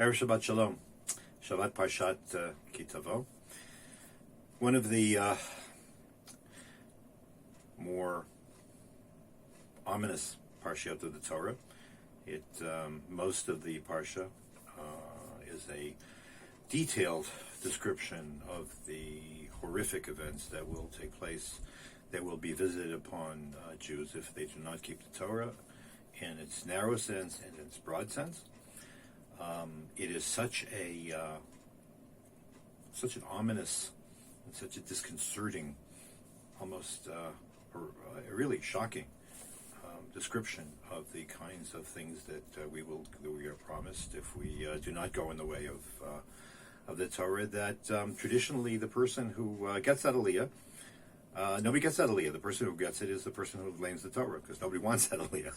Erev Shabbat Shalom. Shabbat Parshat Tavo. One of the more ominous Parshat of the Torah. Most of the Parsha is a detailed description of the horrific events that will take place, that will be visited upon Jews if they do not keep the Torah in its narrow sense and in its broad sense. It is such an ominous and such a disconcerting, almost really shocking description of the kinds of things that we are promised if we do not go in the way of the Torah. That traditionally the person who gets that aliyah, nobody gets that aliyah. The person who gets it is the person who blames the Torah, because nobody wants that aliyah.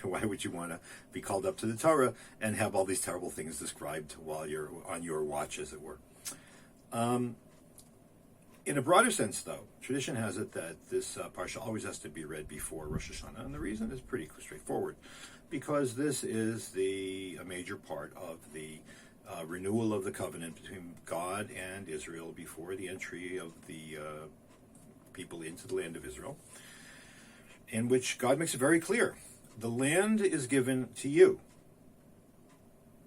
Why would you want to be called up to the Torah and have all these terrible things described while you're on your watch, as it were? In a broader sense, though, tradition has it that this parsha always has to be read before Rosh Hashanah, and the reason is pretty straightforward, because this is a major part of the renewal of the covenant between God and Israel before the entry of the people into the land of Israel, in which God makes it very clear: the land is given to you.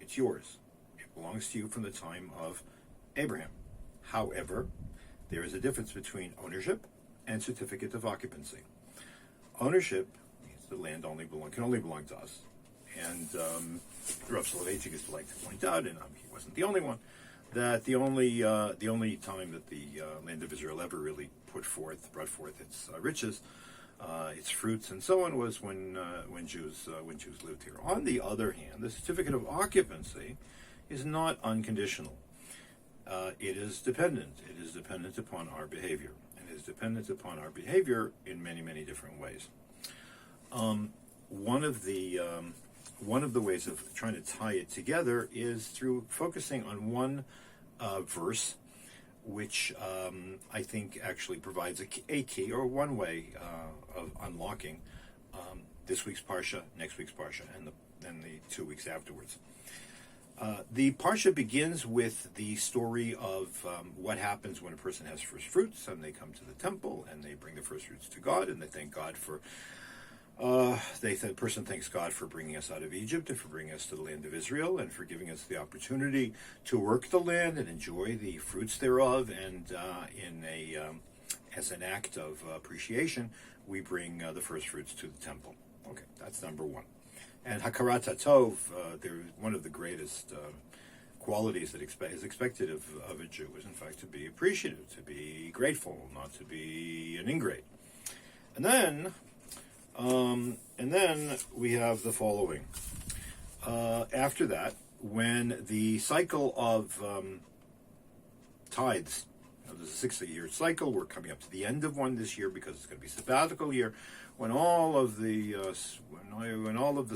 It's yours. It belongs to you from the time of Abraham. However, there is a difference between ownership and certificate of occupancy. Ownership means the land can only belong to us. And Rav Selichot used to like to point out, and he wasn't the only one, that the only time that the land of Israel ever really brought forth its riches, its fruits, and so on, was when Jews lived here. On the other hand, the certificate of occupancy is not unconditional. It is dependent. It is dependent upon our behavior, and it is dependent upon our behavior in many, many different ways. One of the ways of trying to tie it together is through focusing on one verse, which I think actually provides a key, or one way of unlocking this week's parsha, next week's parsha, and the 2 weeks afterwards. The parsha begins with the story of what happens when a person has first fruits, and they come to the temple and they bring the first fruits to God, and they thank God for. The person thanks God for bringing us out of Egypt and for bringing us to the land of Israel and for giving us the opportunity to work the land and enjoy the fruits thereof. And as an act of appreciation, we bring the first fruits to the temple. Okay, that's number one. And Hakarat HaTov, one of the greatest qualities that is expected of a Jew is, in fact, to be appreciative, to be grateful, not to be an ingrate. And then we have the following. After that, when the cycle of tithes, there's a 6-year cycle. We're coming up to the end of one this year because it's going to be sabbatical year. When all of the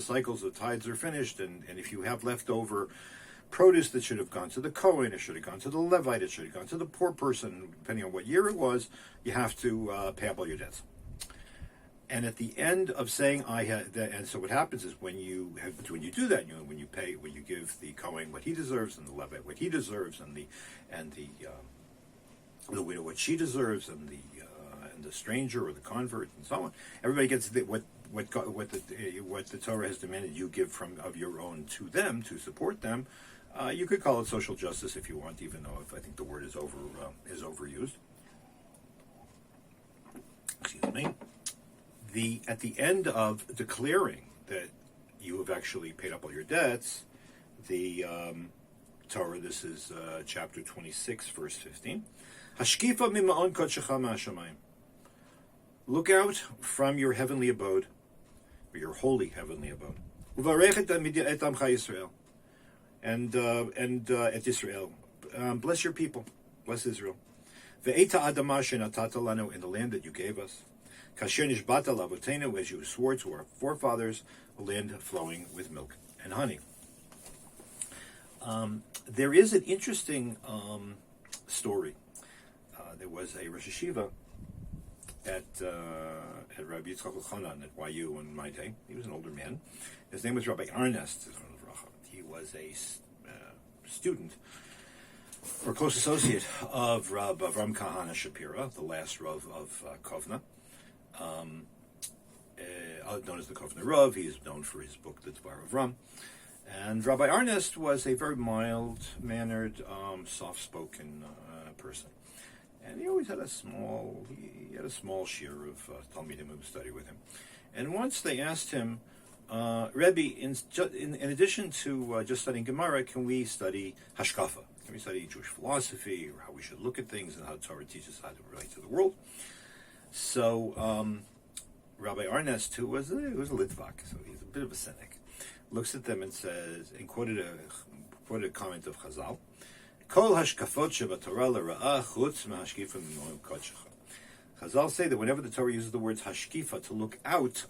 cycles of tithes are finished, and if you have leftover produce that should have gone to the Kohen, it should have gone to the Levite, it should have gone to the poor person, depending on what year it was, you have to pay up all your debts. And at the end of saying and so what happens is when you do that, when you give the Kohen what he deserves, and the Levite what he deserves, and the widow what she deserves, and the stranger or the convert, and so on, everybody gets what the Torah has demanded you give of your own to them to support them. You could call it social justice if you want, even though I think the word is overused. Excuse me. At the end of declaring that you have actually paid up all your debts, the Torah, this is chapter 26, verse 15. Hashkifa mima'on kodshecha ma'ashamayim. Look out from your heavenly abode, or your holy heavenly abode. Uvarech et amcha Yisrael, and et Israel. Bless your people, bless Israel. Ve'eta adama shenatata lanu, in the land that you gave us. Kasher nishbata lavotenu, as you swore to our forefathers, a land flowing with milk and honey. There is an interesting story. There was a Rosh Yeshiva at Rabbi Yitzchak Elchanan at YU in my day. He was an older man. His name was Rabbi Arnest. He was a student or close associate of Rav Avram Kahana Shapira, the last Rav of Kovna, known as the Kovna Rav. He is known for his book, the Dvar Avram. And Rabbi Arnest was a very mild-mannered, soft-spoken person. And he always had a small share of Talmidim who studied with him. And once they asked him, Rebbe, in addition to just studying Gemara, can we study Hashkafa? Can we study Jewish philosophy, or how we should look at things, and how the Torah teaches how to relate to the world? So Rabbi Arnest, who was a Litvak, so he's a bit of a cynic, looks at them and says, and quoted a comment of Chazal, Kol hashkafot shebatorah l'ra'ah chutz mehashkifa mimoim kodshecha. Chazal say that whenever the Torah uses the words hashkifa, to look out,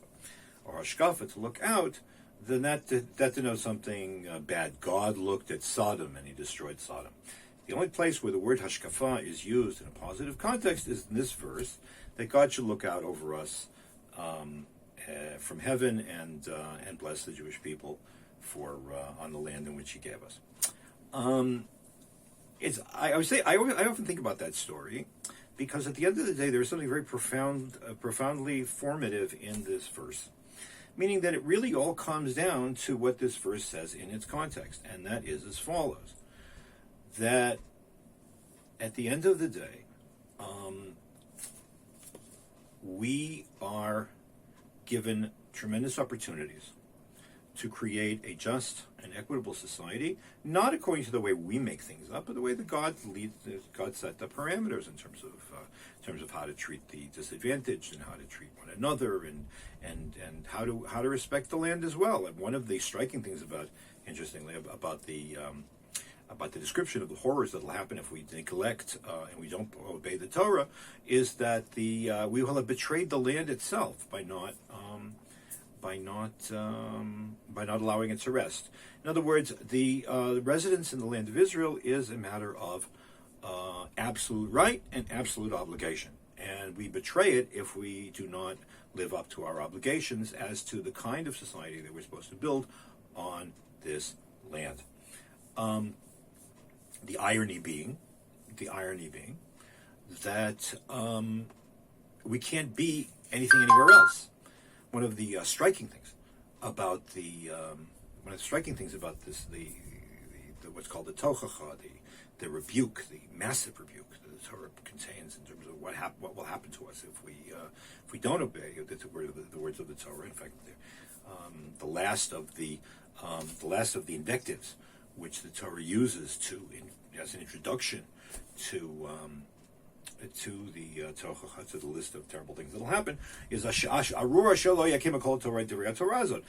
or hashkafa, to look out, then that denotes something bad. God looked at Sodom and he destroyed Sodom. The only place where the word hashkafa is used in a positive context is in this verse, that God should look out over us from heaven and bless the Jewish people for on the land in which He gave us. I often think about that story because at the end of the day there is something very profoundly formative in this verse, meaning that it really all comes down to what this verse says in its context, and that is as follows: that at the end of the day, we are given tremendous opportunities to create a just and equitable society, not according to the way we make things up, but the way that God set the parameters in terms of how to treat the disadvantaged and how to treat one another and how to respect the land as well. And one of the striking things about the description of the horrors that will happen if we neglect and we don't obey the Torah is that we will have betrayed the land itself by not allowing it to rest. In other words, the residence in the land of Israel is a matter of absolute right and absolute obligation, and we betray it if we do not live up to our obligations as to the kind of society that we're supposed to build on this land. The irony being that we can't be anything anywhere else. One of the striking things about this, the what's called the tochacha, the rebuke, the massive rebuke that the Torah contains in terms of what will happen to us if we don't obey the words of the Torah. In fact, the last of the invectives which the Torah uses as an introduction to the tochacha, to the list of terrible things that will happen, is arura shelo yakim kol Torah derei Torazot.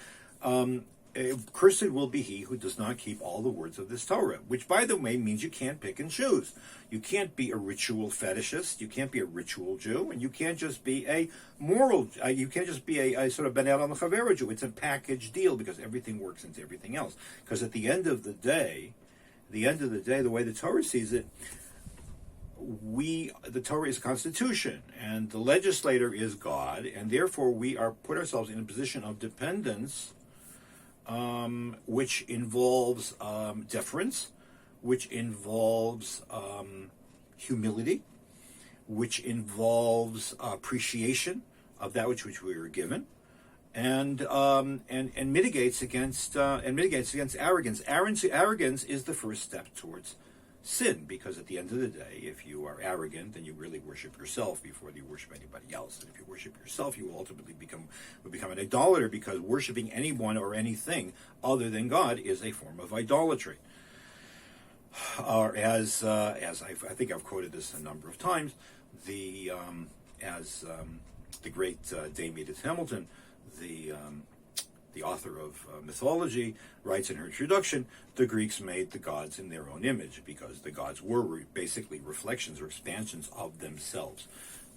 Cursed will be he who does not keep all the words of this Torah, which, by the way, means you can't pick and choose. You can't be a ritual fetishist, you can't be a ritual Jew, and you can't just be a moral, you can't just be a sort of ben el chavera Jew. It's a package deal because everything works into everything else. Because at the end of the day, the way the Torah sees it, the Torah is a constitution, and the legislator is God, and therefore we put ourselves in a position of dependence, which involves deference, which involves humility, which involves appreciation of that which we were given, and mitigates against arrogance. Arrogance is the first step towards sin, because at the end of the day, if you are arrogant, then you really worship yourself before you worship anybody else. And if you worship yourself, you will ultimately become an idolater, because worshiping anyone or anything other than God is a form of idolatry. Or as I think I've quoted this a number of times, the great Dame Edith Hamilton, the author of mythology, writes in her introduction, the Greeks made the gods in their own image, because the gods were basically reflections or expansions of themselves.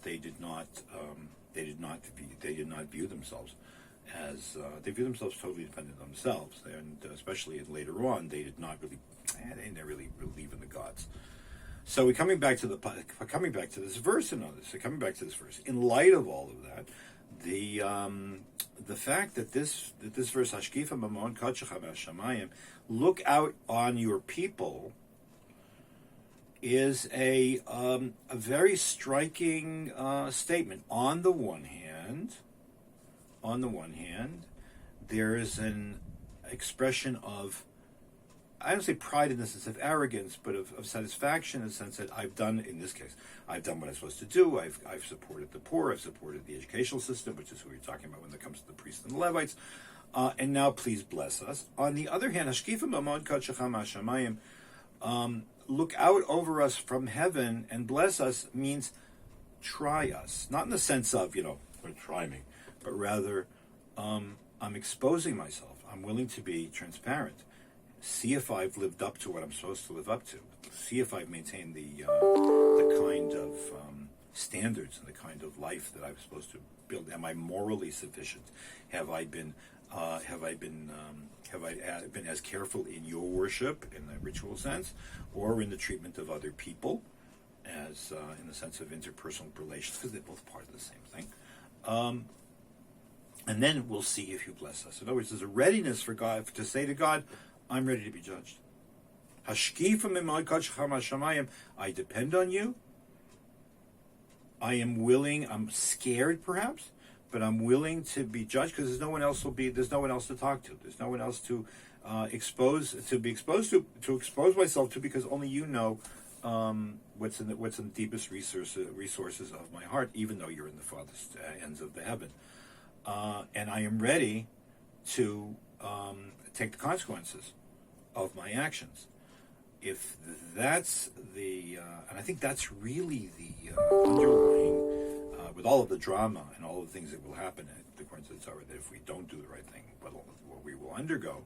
They did not view themselves as they view themselves totally dependent on themselves, and especially later on, they didn't really believe in the gods. So we're coming back to this verse and others. So coming back to this verse, in light of all of that, the fact that this verse Hashkifa Mamon Kadshecha B'Shamayim look out on your people is a very striking statement. On the one hand, there is an expression of, I don't say pride in the sense of arrogance, but of satisfaction in the sense that I've done, in this case, I've done what I'm supposed to do. I've supported the poor. I've supported the educational system, which is who you're talking about when it comes to the priests and the Levites. And now please bless us. On the other hand, look out over us from heaven and bless us means try us. Not in the sense of, try me, but rather I'm exposing myself. I'm willing to be transparent. See if I've lived up to what I'm supposed to live up to. See if I've maintained the kind of standards and the kind of life that I'm supposed to build. Am I morally sufficient? Have I been as careful in your worship, in the ritual sense, or in the treatment of other people, as in the sense of interpersonal relations, because they're both part of the same thing. And then we'll see if you bless us. In other words, there's a readiness for God to say to God, I'm ready to be judged. I depend on you. I am willing, I'm scared perhaps, but I'm willing to be judged because there's no one else to talk to. There's no one else to expose myself to, because only you know what's in the deepest resources of my heart, even though you're in the farthest ends of the heaven. And I am ready to take the consequences of my actions. If that's and I think that's really the underlying, with all of the drama and all of the things that will happen according to the Torah, that if we don't do the right thing, what we will undergo.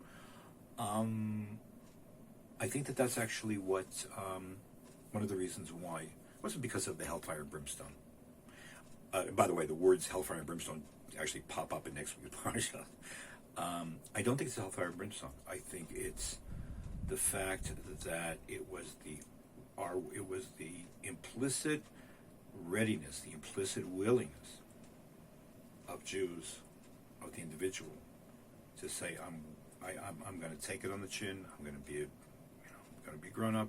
I think that's actually what one of the reasons why it wasn't because of the hellfire and brimstone. By the way, the words hellfire and brimstone actually pop up in next week's Parshat. I don't think it's hellfire and brimstone. I think it's the fact that it was the implicit readiness, the implicit willingness of Jews, of the individual, to say, I'm going to take it on the chin. I'm going to be grown up,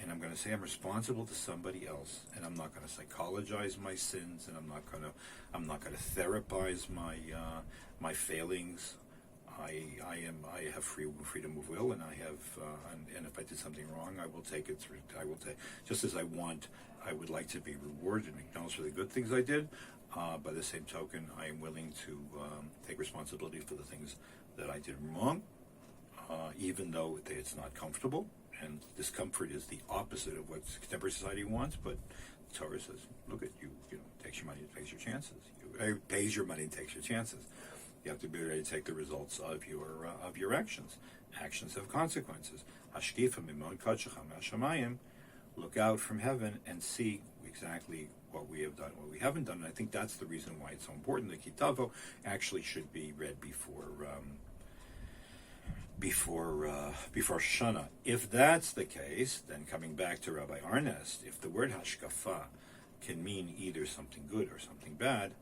and I'm going to say I'm responsible to somebody else, and I'm not going to psychologize my sins, and I'm not going to therapize my failings. I have freedom of will, and I have and if I did something wrong, I will take it through. Just as I would like to be rewarded and acknowledged for the good things I did. By the same token, I am willing to take responsibility for the things that I did wrong, even though it's not comfortable. And discomfort is the opposite of what contemporary society wants. But the Torah says, look at you, takes your money, takes your chances. Pays your money and takes your chances. You have to be ready to take the results of your actions. Actions have consequences. Look out from heaven and see exactly what we have done, what we haven't done. And I think that's the reason why it's so important that Tavo actually should be read before Shana. If that's the case, then coming back to Rabbi Arnest, if the word hashkafa can mean either something good or something bad,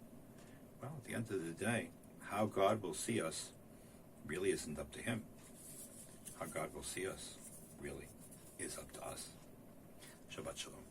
well, at the end of the day, how God will see us really isn't up to him. How God will see us really is up to us. Shabbat Shalom.